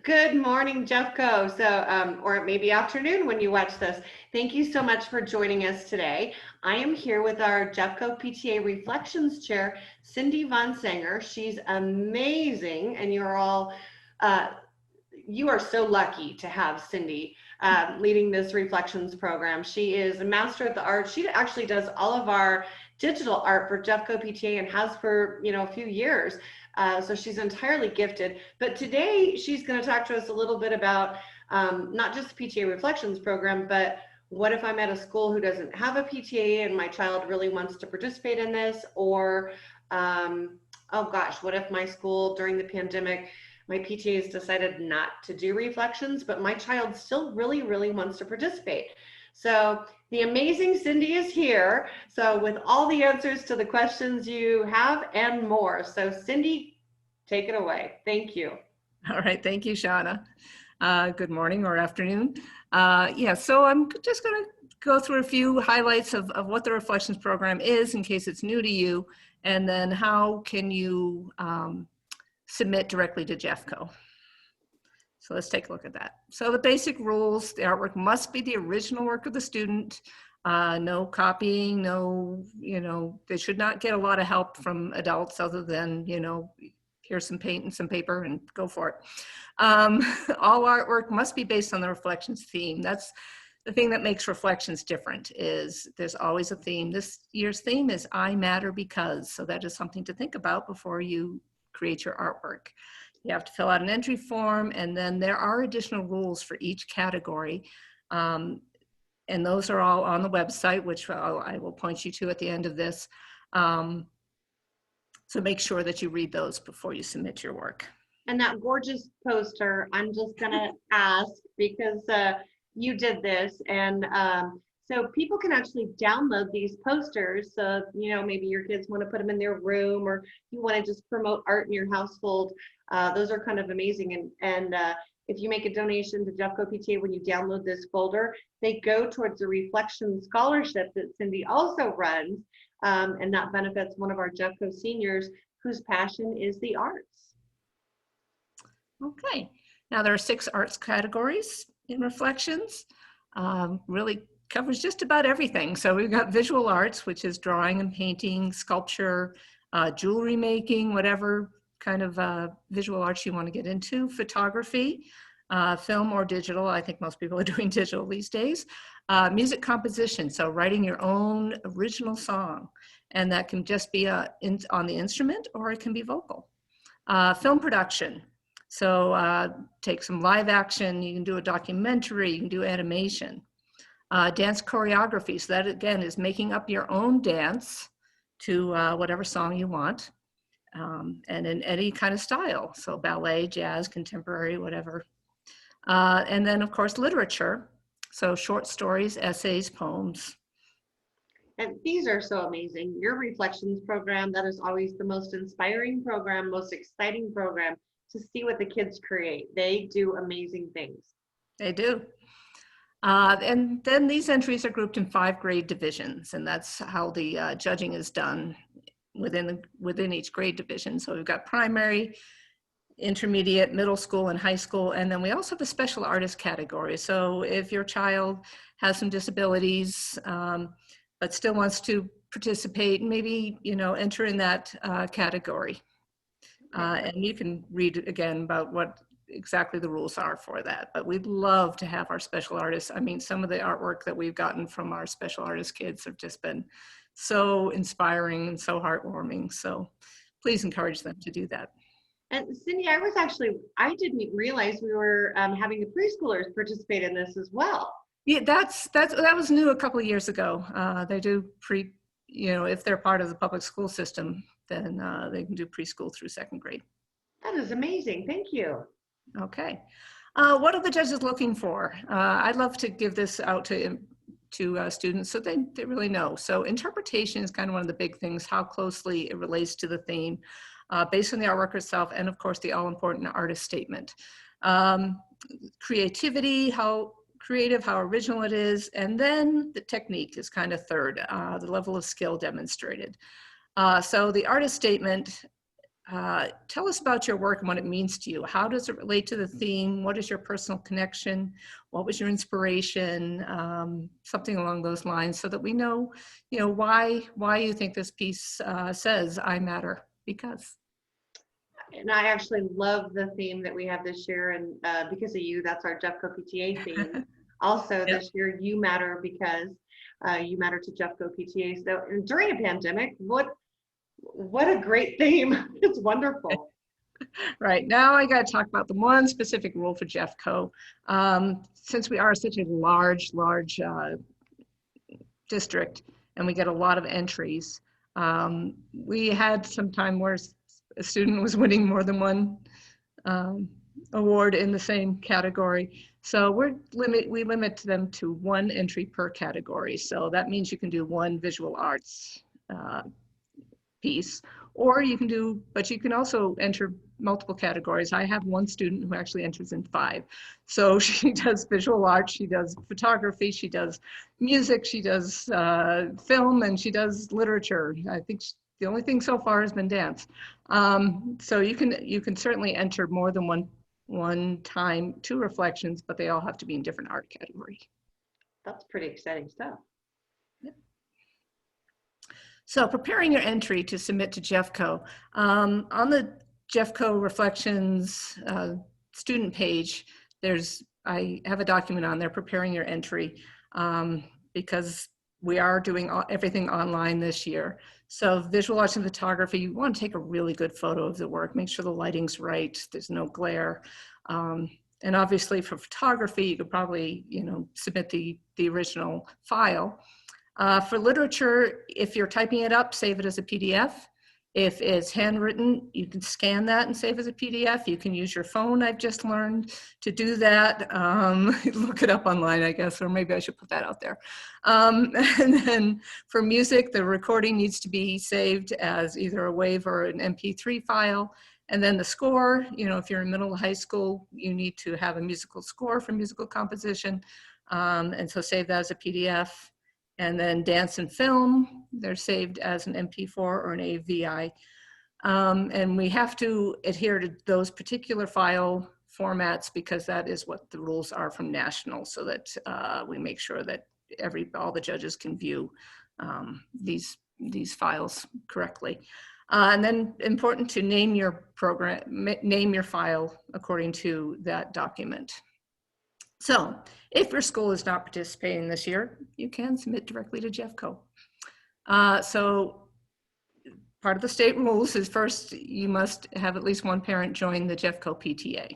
Good morning, Jeffco. Or maybe afternoon when you watch this. Thank you so much for joining us today. I am here with our Jeffco PTA Reflections Chair, Cindy Von Sanger. She's amazing, and you are so lucky to have Cindy leading this Reflections program. She is a master of the art. She actually does all of our digital art for Jeffco PTA and has for a few years. So she's entirely gifted. But today she's going to talk to us a little bit about not just the PTA Reflections program, but what if I'm at a school who doesn't have a PTA and my child really wants to participate in this? Or, oh gosh, what if my school during the pandemic, my PTA has decided not to do reflections, but my child still really, really wants to participate. So the amazing Cindy is here. So with all the answers to the questions you have and more. So Cindy, take it away. Thank you. All right. Thank you, Shauna. Good morning or afternoon. So I'm just going to go through a few highlights of what the Reflections program is in case it's new to you, and then how can you submit directly to Jeffco. So let's take a look at that. So the basic rules: the artwork must be the original work of the student. No copying, they should not get a lot of help from adults other than, here's some paint and some paper and go for it. All artwork must be based on the Reflections theme. That's the thing that makes Reflections different, is there's always a theme. This year's theme is I Matter Because. So that is something to think about before you create your artwork. You have to fill out an entry form, and then there are additional rules for each category. And those are all on the website, which I will point you to at the end of this. So make sure that you read those before you submit your work. And that gorgeous poster, I'm just gonna ask, because you did this, and so people can actually download these posters. So, maybe your kids want to put them in their room, or you want to just promote art in your household. Those are kind of amazing. And if you make a donation to Jeffco PTA when you download this folder, they go towards the Reflection Scholarship that Cindy also runs. And that benefits one of our Jeffco seniors whose passion is the arts. Okay, now there are 6 arts categories in Reflections. Really covers just about everything. So we've got visual arts, which is drawing and painting, sculpture, jewelry making, whatever kind of visual arts you want to get into, photography, film or digital. I think most people are doing digital these days. Music composition, so writing your own original song, and that can just be on the instrument, or it can be vocal. Film production, so take some live action, you can do a documentary, you can do animation. Dance choreography, so that again is making up your own dance to whatever song you want, and in any kind of style, so ballet, jazz, contemporary, whatever. And then of course literature, so short stories, essays, poems. And these are so amazing. Your Reflections program, that is always the most inspiring program, most exciting program to see what the kids create. They do amazing things. They do. And then these entries are grouped in 5 grade divisions, and that's how the judging is done within each grade division. So we've got primary, intermediate, middle school, and high school, and then we also have a special artist category. So if your child has some disabilities but still wants to participate, maybe enter in that category. And you can read again about what exactly the rules are for that. But we'd love to have our special artists. I mean, some of the artwork that we've gotten from our special artist kids have just been so inspiring and so heartwarming. So please encourage them to do that. And Cindy, I didn't realize we were having the preschoolers participate in this as well. Yeah, that was new a couple of years ago. They do if they're part of the public school system, then they can do preschool through 2nd grade. That is amazing. Thank you. Okay. What are the judges looking for? I'd love to give this out to students so they really know. So interpretation is kind of one of the big things, how closely it relates to the theme, based on the artwork itself, and of course the all-important artist statement. Creativity, how creative, how original it is, and then the technique is kind of third, the level of skill demonstrated. So the artist statement tell us about your work and what it means to you. How does it relate to the theme? What is your personal connection? What was your inspiration? Something along those lines, so that we know, why you think this piece says "I matter" because. And I actually love the theme that we have this year, and because of you, that's our Jeffco PTA theme. Also, Yep. this year, you matter because you matter to Jeffco PTA. So, and during a pandemic, what a great theme! It's wonderful. Right, now I got to talk about the one specific rule for Jeffco. Since we are such a large district and we get a lot of entries, we had some time where a student was winning more than one award in the same category. So we limit them to one entry per category. So that means you can do one visual arts piece, or but you can also enter multiple categories. I have one student who actually enters in 5. So she does visual art, she does photography, she does music, she does film, and she does literature. I think the only thing so far has been dance. So you can certainly enter more than one time 2 reflections, but they all have to be in different art category. That's pretty exciting stuff. So preparing your entry to submit to Jeffco. On the Jeffco Reflections student page, I have a document on there, preparing your entry, because we are doing everything online this year. So visual arts and photography, you want to take a really good photo of the work, make sure the lighting's right, there's no glare. And obviously for photography, you could probably, submit the original file. For literature, if you're typing it up, save it as a PDF. If it's handwritten, you can scan that and save as a PDF. You can use your phone, I've just learned to do that. Look it up online, I guess, or maybe I should put that out there. And then for music, the recording needs to be saved as either a WAV or an MP3 file. And then the score, if you're in middle high school, you need to have a musical score for musical composition. And so save that as a PDF. And then dance and film, they're saved as an MP4 or an AVI. And we have to adhere to those particular file formats because that is what the rules are from national, so that we make sure that all the judges can view these files correctly. And then important to name your file according to that document. So if your school is not participating this year, you can submit directly to Jeffco. So part of the state rules is first, you must have at least one parent join the Jeffco PTA.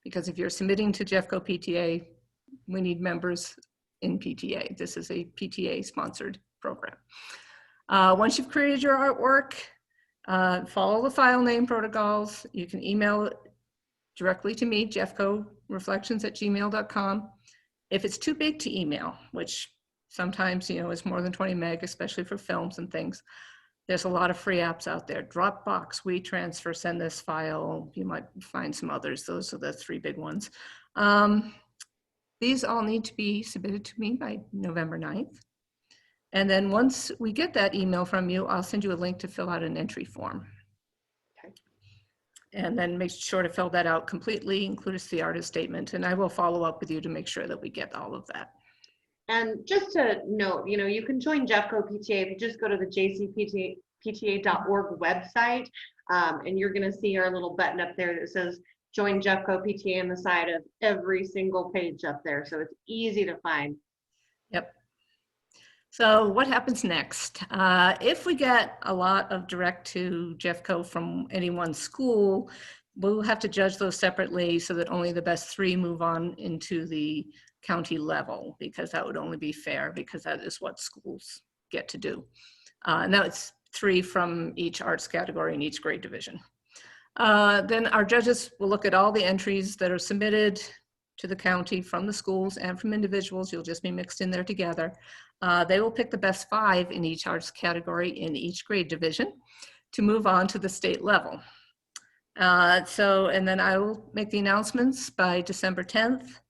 Because if you're submitting to Jeffco PTA, we need members in PTA. This is a PTA sponsored program. Once you've created your artwork, follow the file name protocols. You can email it directly to me, jeffcoreflections@gmail.com. If it's too big to email, which sometimes, is more than 20 meg, especially for films and things, there's a lot of free apps out there. Dropbox, WeTransfer, Send This File. You might find some others. Those are the 3 big ones. These all need to be submitted to me by November 9th. And then once we get that email from you, I'll send you a link to fill out an entry form. And then make sure to fill that out completely, include the artist statement, and I will follow up with you to make sure that we get all of that. And just to note, you can join Jeffco PTA if you just go to the jcpta.org website, and you're going to see our little button up there that says join Jeffco PTA on the side of every single page up there. So it's easy to find. Yep. So what happens next? If we get a lot of direct to Jeffco from any one school, we'll have to judge those separately so that only the best 3 move on into the county level, because that would only be fair, because that is what schools get to do. And now it's 3 from each arts category in each grade division. Then our judges will look at all the entries that are submitted to the county from the schools and from individuals. You'll just be mixed in there together. They will pick the best 5 in each arts category in each grade division to move on to the state level. And then I will make the announcements by December 10th.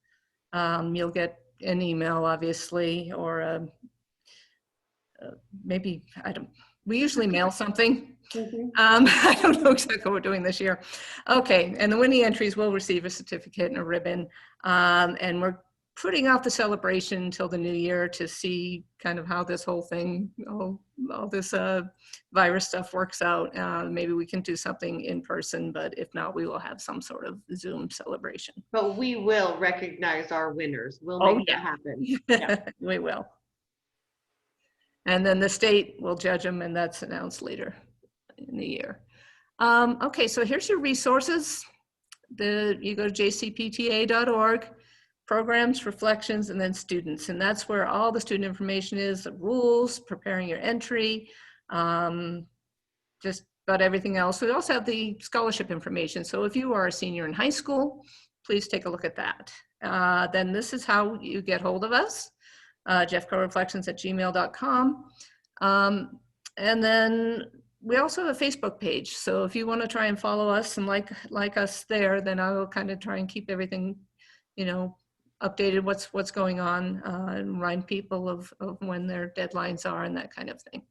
You'll get an email, obviously, or maybe, We usually mail something. Mhm. I don't know exactly what we're doing this year. Okay, and the winning entries will receive a certificate and a ribbon. And we're putting off the celebration until the new year to see kind of how this whole thing, all this virus stuff works out. Maybe we can do something in person, but if not, we will have some sort of Zoom celebration. But we will recognize our winners. We'll Oh, make that yeah. happen. Yeah. We will. And then the state will judge them, and that's announced later in the year. Okay, so here's your resources. You go to jcpta.org, programs, reflections, and then students. And that's where all the student information is, the rules, preparing your entry, just about everything else. We also have the scholarship information. So if you are a senior in high school, please take a look at that. Then this is how you get hold of us, jeffcoreflections@gmail.com. And then we also have a Facebook page. So if you want to try and follow us and like us there, then I will kind of try and keep everything, updated what's going on, and remind people of when their deadlines are and that kind of thing.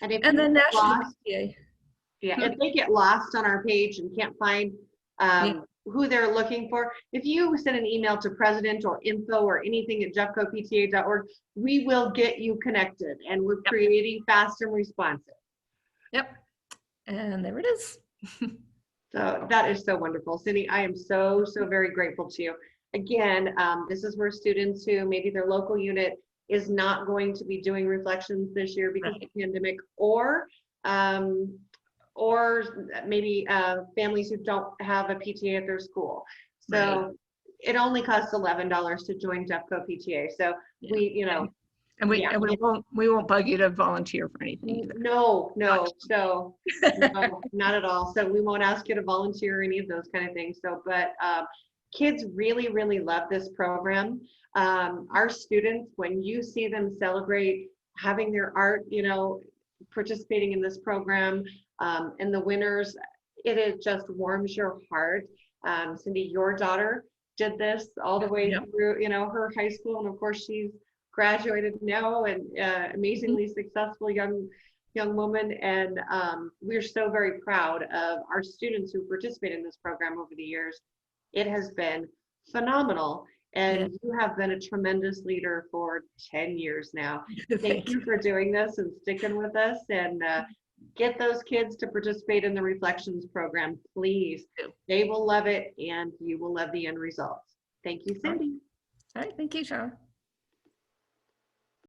And if And you then get National lost, PTA. yeah, if they get lost on our page and can't find who they're looking for, if you send an email to president or info or anything at jeffcopta.org, we will get you connected, and we're creating fast and responsive. Yep. And there it is. So that is so wonderful. Cindy, I am so very grateful to you. Again, this is where students who maybe their local unit is not going to be doing reflections this year because of the pandemic, or maybe families who don't have a PTA at their school. So it only costs $11 to join Jeffco PTA. So we, And we won't bug you to volunteer for anything either. No, no, not at all. So we won't ask you to volunteer or any of those kind of things. So, but kids really, really love this program. Our students, when you see them celebrate having their art, participating in this program, and the winners, it just warms your heart. Cindy, your daughter did this all the way through, her high school, and of course she's graduated now, and amazingly successful young woman. And we're so very proud of our students who participate in this program over the years. It has been phenomenal, and you have been a tremendous leader for 10 years now. Thank you for doing this and sticking with us, and get those kids to participate in the Reflections program, please. They will love it, and you will love the end results. Thank you, Cindy. All right, thank you, Shara.